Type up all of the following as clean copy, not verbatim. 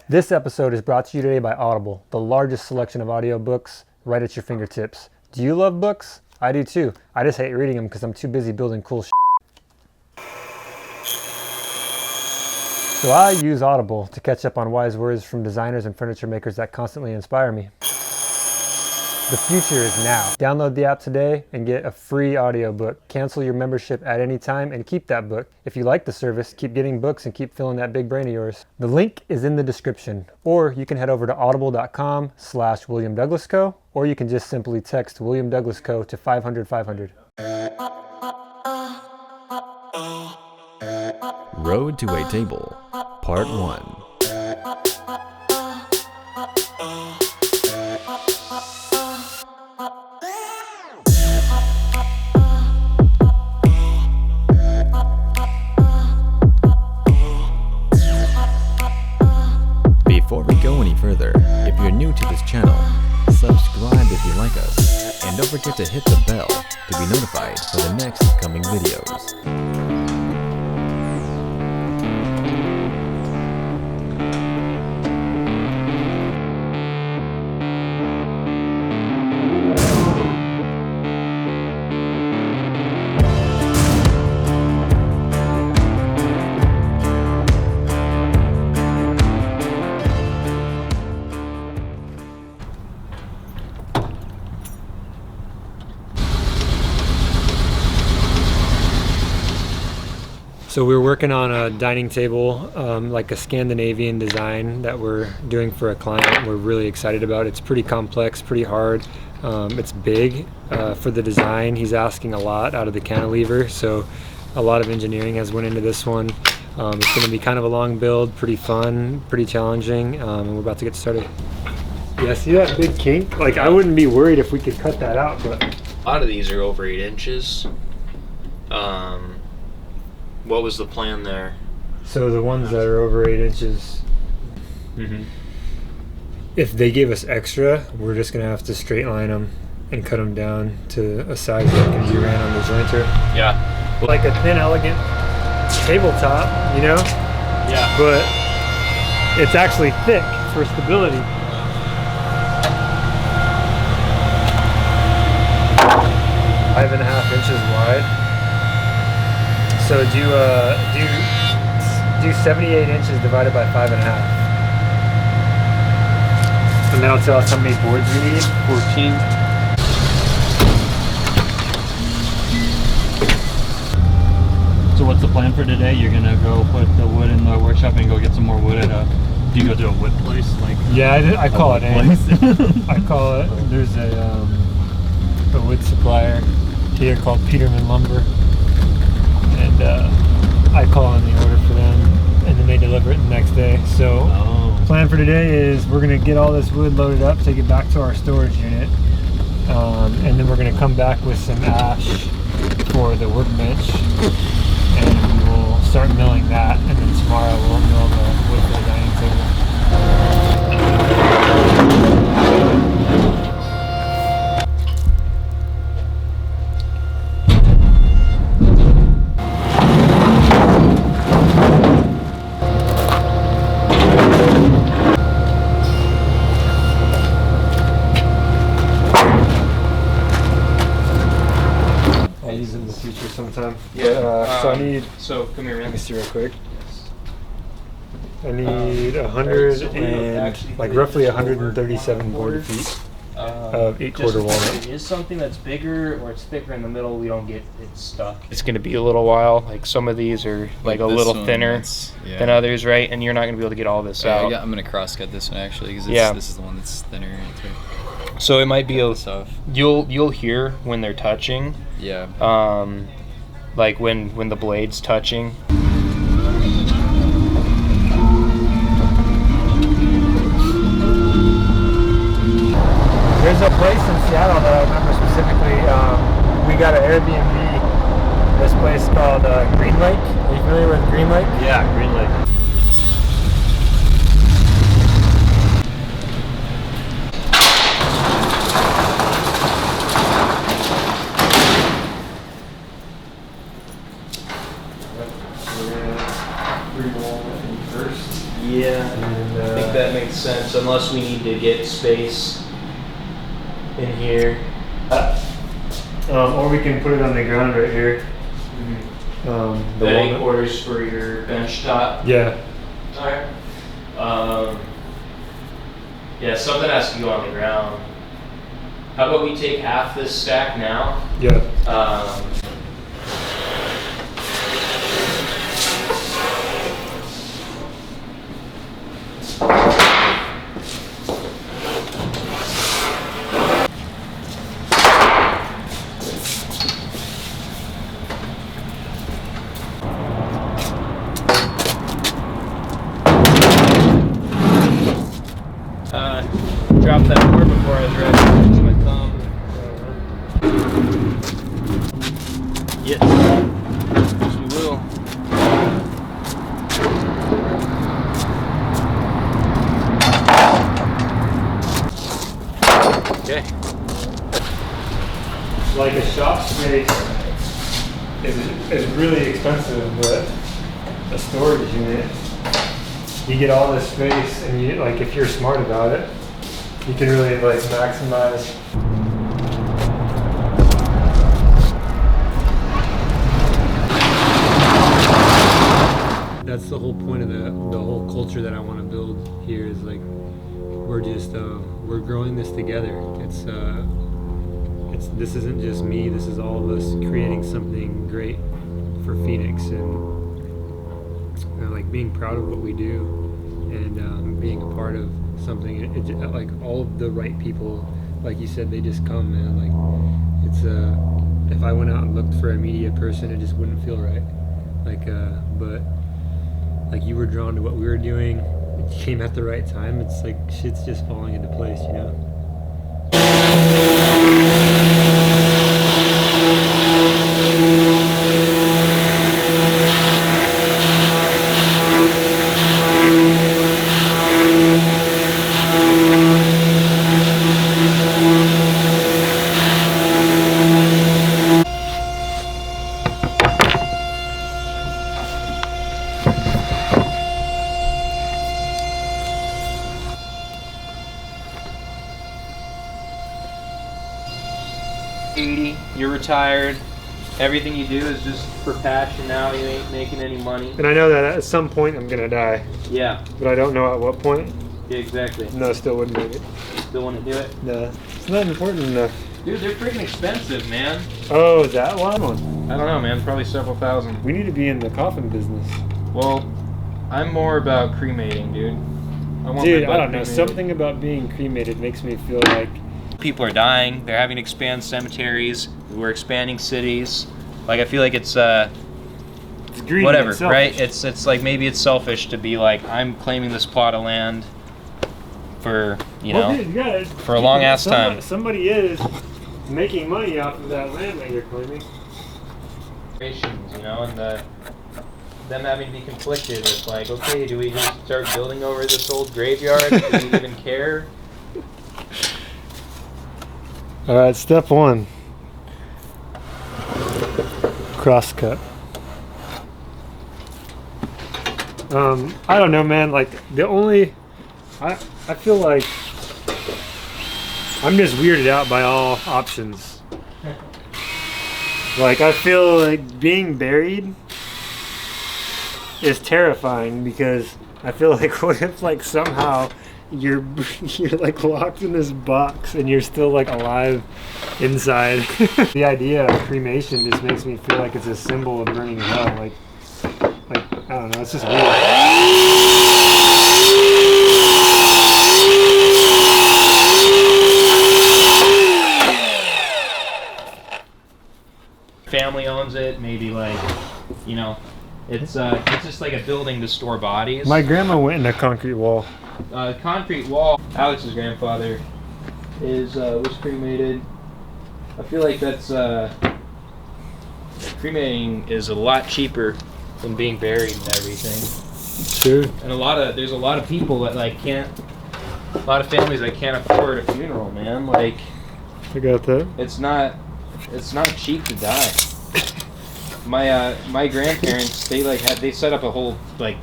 This episode is brought to you today by Audible, the largest selection of audiobooks right at your fingertips. Do you love books? I do too. I just hate reading them because I'm too busy building cool shit. So I use Audible to catch up on wise words from designers and furniture makers that constantly inspire me. The future is now. Download the app today and get a free audiobook. Cancel your membership at any time and keep that book. If you like the service, keep getting books and keep filling that big brain of yours. The link is in the description, or you can head over to audible.com/WilliamDouglasCo, or you can just simply text William Douglas Co to 500-500. Road to a Table, Part 1. Before we go any further, if you're new to this channel, subscribe if you like us, and don't forget to hit the bell to be notified for the next coming videos. So we're working on a dining table, like a Scandinavian design that we're doing for a client. We're really excited about it. It's pretty complex, pretty hard. It's big for the design. He's asking a lot out of the cantilever, so a lot of engineering has went into this one. It's going to be kind of a long build, pretty fun, pretty challenging, and we're about to get started. Yeah, see that big kink? Like, I wouldn't be worried if we could cut that out, but a lot of these are over 8 inches. What was the plan there? So the ones that are over 8 inches, if they give us extra, we're just gonna have to straight line them and cut them down to a size that can be ran on the jointer. Yeah. Like a thin, elegant tabletop, you know? Yeah. But it's actually thick for stability. Five and a half inches wide. So do 78 inches divided by 5.5. And that'll tell us how many boards we need. 14. So what's the plan for today? You're gonna go put the wood in the workshop and go get some more wood at a. Do you go to a wood place? Like yeah, I call it place. I call it. There's a wood supplier here called Peterman Lumber. And I call in the order for them, and then they deliver it the next day. So plan for today is we're going to get all this wood loaded up, take it back to our storage unit, and then we're going to come back with some ash for the workbench, and we'll start milling that, and then tomorrow we'll mill the wood for the dining table. Sometime. Yeah. So I need. So come here, man. Let me see real quick. I need 100 and like roughly 137 board feet of 8-quarter walnut. If it is something that's bigger or it's thicker in the middle, we don't get it stuck. It's going to be a little while. Like some of these are like a little thinner than others, right? And you're not going to be able to get all this out. I'm going to cross-cut this one actually because this is the one that's thinner. So it might be you'll hear when they're touching. Yeah. Like when the blade's touching. There's a place in Seattle that I remember specifically. We got an Airbnb. This place called Green Lake. Are you familiar with Green Lake? Yeah, Green Lake. Pre-wall first. Yeah. And that makes sense, unless we need to get space in here. Or we can put it on the ground right here. The any quarters for your bench top? Yeah. Alright. Yeah, something has to go on the ground. How about we take half this stack now? Yeah. Dropped that board before I was ready. It's my thumb. Yes. Yes, we will. Okay. Like a shop space is really expensive, but a storage unit, you get all this space, and you like if you're smart about it, you can really like maximize. That's the whole point of the whole culture that I want to build here is like we're just we're growing this together. It's this isn't just me. This is all of us creating something great for Phoenix, and like being proud of what we do and being a part of something. Like all of the right people, like you said, they just come, man. Like it's if I went out and looked for a media person, it just wouldn't feel right. Like but like you were drawn to what we were doing. It came at the right time. It's like shit's just falling into place, you know. You're retired. Everything you do is just for passion now. You ain't making any money. And I know that at some point I'm gonna die. Yeah. But I don't know at what point. Yeah, exactly. No, still wouldn't make it. Still want to do it? No, it's not important enough. Dude, they're freaking expensive, man. Oh, is that one? I don't know, man. Probably several thousand. We need to be in the coffin business. Well, I'm more about cremating, dude. Dude, I don't know. Something about being cremated makes me feel like people are dying. They're having to expand cemeteries. We're expanding cities. Like I feel like it's greedy, whatever, it's right? It's like maybe it's selfish to be like I'm claiming this plot of land for dude, for a long ass time. Somebody is making money off of that land that you're claiming. You know, and them having to be conflicted with like, okay, do we just start building over this old graveyard? Do we even care? All right, step one. Crosscut. I don't know, man. Like I feel like I'm just weirded out by all options. Like I feel like being buried is terrifying because I feel like what if like somehow you're like locked in this box and you're still like alive inside. The idea of cremation just makes me feel like it's a symbol of burning in hell. Like I don't know, it's just weird. Family owns it, maybe like, you know, it's just like a building to store bodies. My grandma went in a concrete wall. Concrete wall. Alex's grandfather was cremated. I feel like that's cremating is a lot cheaper than being buried and everything. Sure. And there's a lot of people that like a lot of families that can't afford a funeral, man. Like I got that. it's not cheap to die. My grandparents, they set up a whole like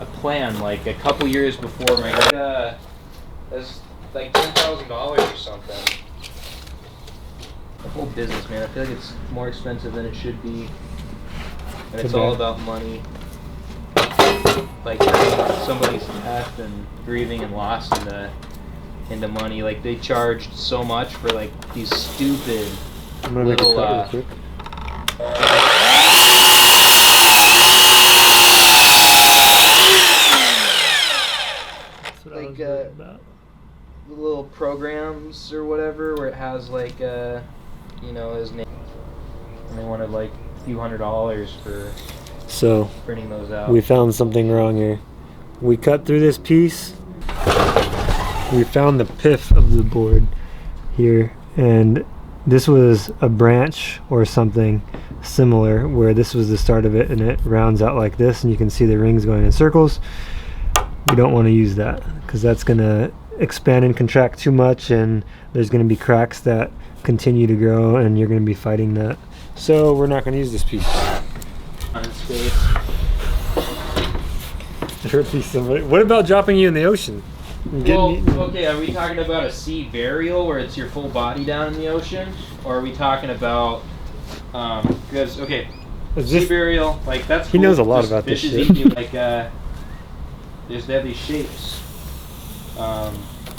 plan like a couple years before my that's like $10,000 or something. The whole business, man, I feel like it's more expensive than it should be, and it's all about money. Like somebody's death and grieving and lost into money. Like they charged so much for like these stupid little like little programs or whatever where it has like you know, his name, and they wanted like a few $100s for printing those out. We found something wrong here. We cut through this piece. We found the pith of the board here, and this was a branch or something similar where this was the start of it, and it rounds out like this, and you can see the rings going in circles. We don't want to use that because that's going to expand and contract too much, and there's going to be cracks that continue to grow, and you're going to be fighting that. So we're not going to use this piece. On its face. What about dropping you in the ocean? Well, okay, are we talking about a sea burial where it's your full body down in the ocean? Or are we talking about, because, okay, sea burial, like that's He cool. knows a lot Just about this fishes shit. eat you, like, they have these shapes. And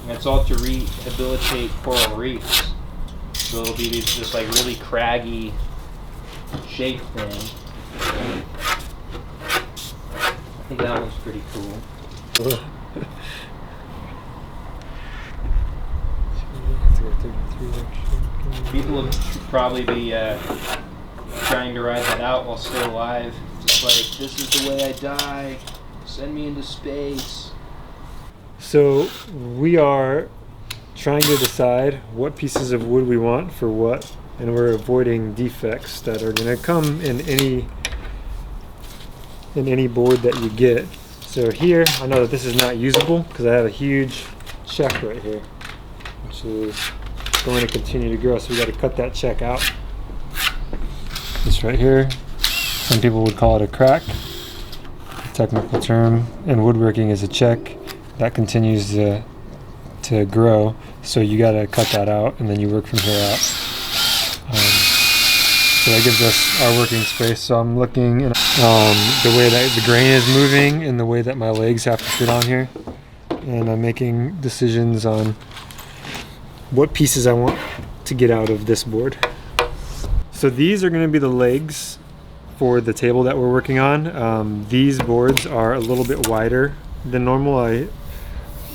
it's all to rehabilitate coral reefs. So it'll be these just like really craggy shape thing. I think that one's pretty cool. People will probably be trying to ride that out while still alive. Just like, this is the way I die. Send me into space. So we are trying to decide what pieces of wood we want for what, and we're avoiding defects that are going to come in any board that you get. So here, I know that this is not usable because I have a huge check right here, which is going to continue to grow. So we got to cut that check out. This right here, some people would call it a crack. The technical term in woodworking is a check that continues to grow. So you got to cut that out, and then you work from here out. So that gives us our working space. So I'm looking at the way that the grain is moving and the way that my legs have to fit on here. And I'm making decisions on what pieces I want to get out of this board. So these are going to be the legs for the table that we're working on. These boards are a little bit wider than normal. I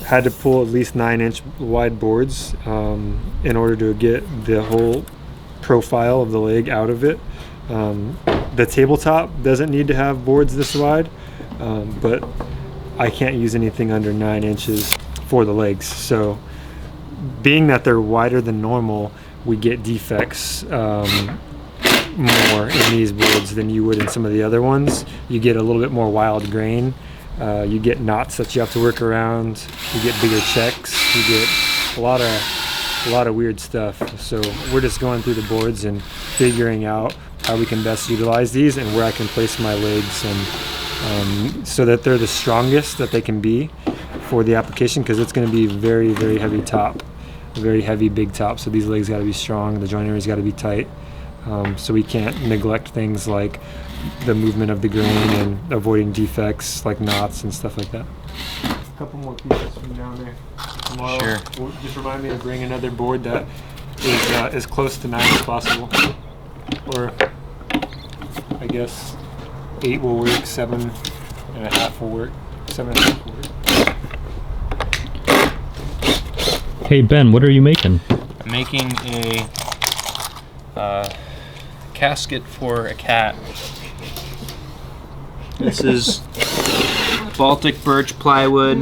had to pull at least 9-inch wide boards in order to get the whole profile of the leg out of it. The tabletop doesn't need to have boards this wide, but I can't use anything under 9 inches for the legs. So being that they're wider than normal, we get defects more in these boards than you would in some of the other ones. You get a little bit more wild grain. You get knots that you have to work around. You get bigger checks. You get a lot of weird stuff. So we're just going through the boards and figuring out how we can best utilize these and where I can place my legs, and so that they're the strongest that they can be for the application, because it's going to be very, very heavy top, very heavy big top. So these legs got to be strong. The joinery's got to be tight. So we can't neglect things like the movement of the grain and avoiding defects like knots and stuff like that. A couple more pieces from down there. Tomorrow, Sure. Just remind me to bring another board that is as close to 9 as possible. Or I guess 8 will work, 7.5 will work, 7.5 will work. Hey Ben, what are you making? I'm making a casket for a cat. This is Baltic birch plywood,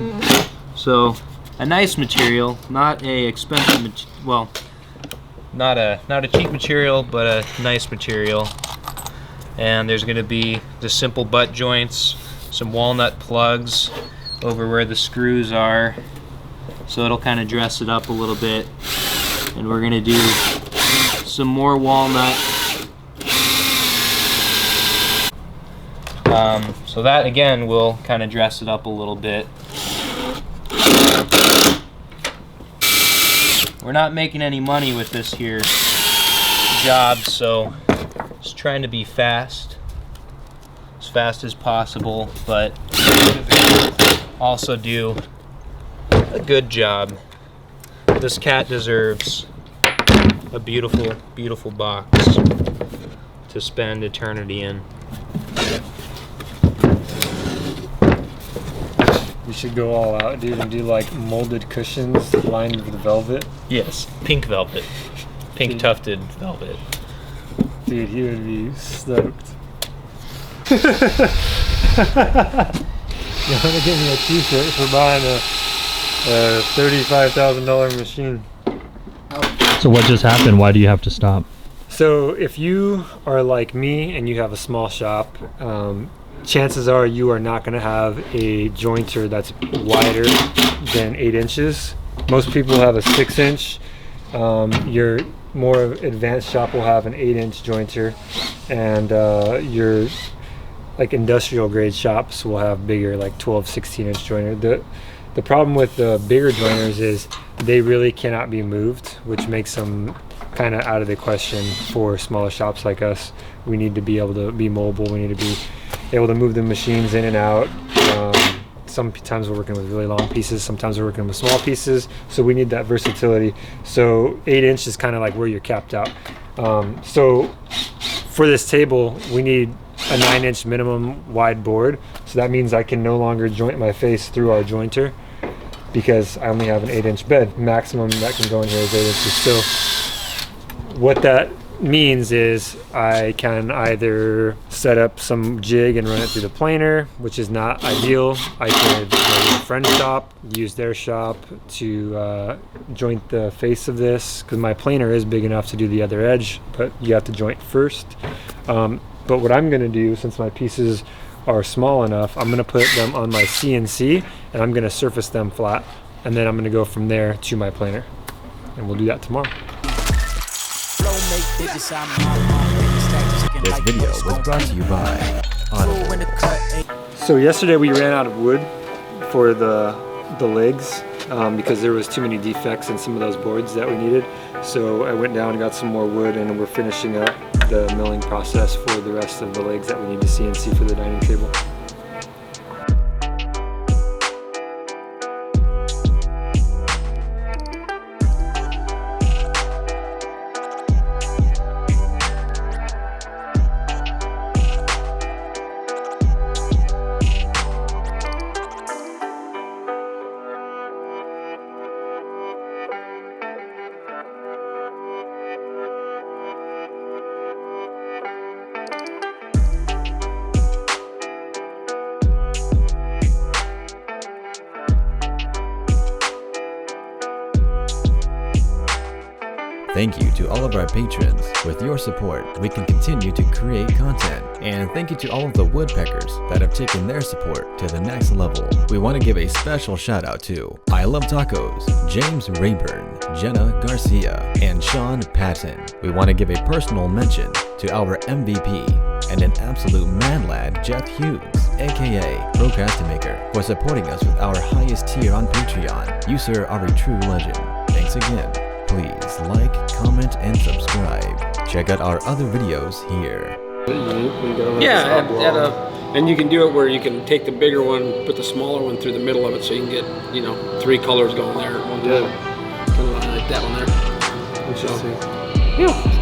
so a nice material, not a expensive well, not a cheap material, but a nice material. And there's going to be the simple butt joints, some walnut plugs over where the screws are, so it'll kind of dress it up a little bit. And we're going to do some more walnut So that again will kind of dress it up a little bit. We're not making any money with this here job, so just trying to be fast, as fast as possible, but also do a good job. This cat deserves a beautiful, beautiful box to spend eternity in. You should go all out, dude, and do like molded cushions lined with velvet. Yes, pink velvet. Pink tufted velvet. Dude, he would be stoked. You want to give me a t-shirt for buying a $35,000 machine. So what just happened? Why do you have to stop? So if you are like me and you have a small shop, chances are you are not going to have a jointer that's wider than 8 inches. Most people have a 6-inch. Your more advanced shop will have an 8-inch jointer, and your like industrial grade shops will have bigger, like 12, 16-inch jointer. The problem with the bigger jointers is they really cannot be moved, which makes them kind of out of the question for smaller shops like us. We need to be able to be mobile. We need to be able to move the machines in and out. Sometimes we're working with really long pieces, sometimes we're working with small pieces, so we need that versatility. So 8-inch is kind of like where you're capped out. So for this table, we need a 9-inch minimum wide board. So that means I can no longer joint my face through our jointer because I only have an 8-inch bed. Maximum that can go in here is 8 inches. So what that means is I can either set up some jig and run it through the planer, which is not ideal. I could go to a friend's shop, use their shop to joint the face of this, because my planer is big enough to do the other edge, but you have to joint first. But what I'm going to do, since my pieces are small enough, I'm going to put them on my CNC and I'm going to surface them flat, and then I'm going to go from there to my planer, and we'll do that tomorrow. This video was brought to you by Audible. So yesterday we ran out of wood for the legs because there was too many defects in some of those boards that we needed. So I went down and got some more wood, and we're finishing up the milling process for the rest of the legs that we need to CNC for the dining table. Thank you to all of our patrons. With your support, we can continue to create content. And thank you to all of the woodpeckers that have taken their support to the next level. We want to give a special shout out to I Love Tacos, James Rayburn, Jenna Garcia, and Sean Patton. We want to give a personal mention to our MVP and an absolute man lad, Jeff Hughes, aka Procrastinator, for supporting us with our highest tier on Patreon. You, sir, are a true legend. Thanks again. Please like, comment, and subscribe. Check out our other videos here. And you can do it where you can take the bigger one, put the smaller one through the middle of it, so you can get, you know, 3 colors going there at one time. Kind of like that one there. Interesting. Yeah,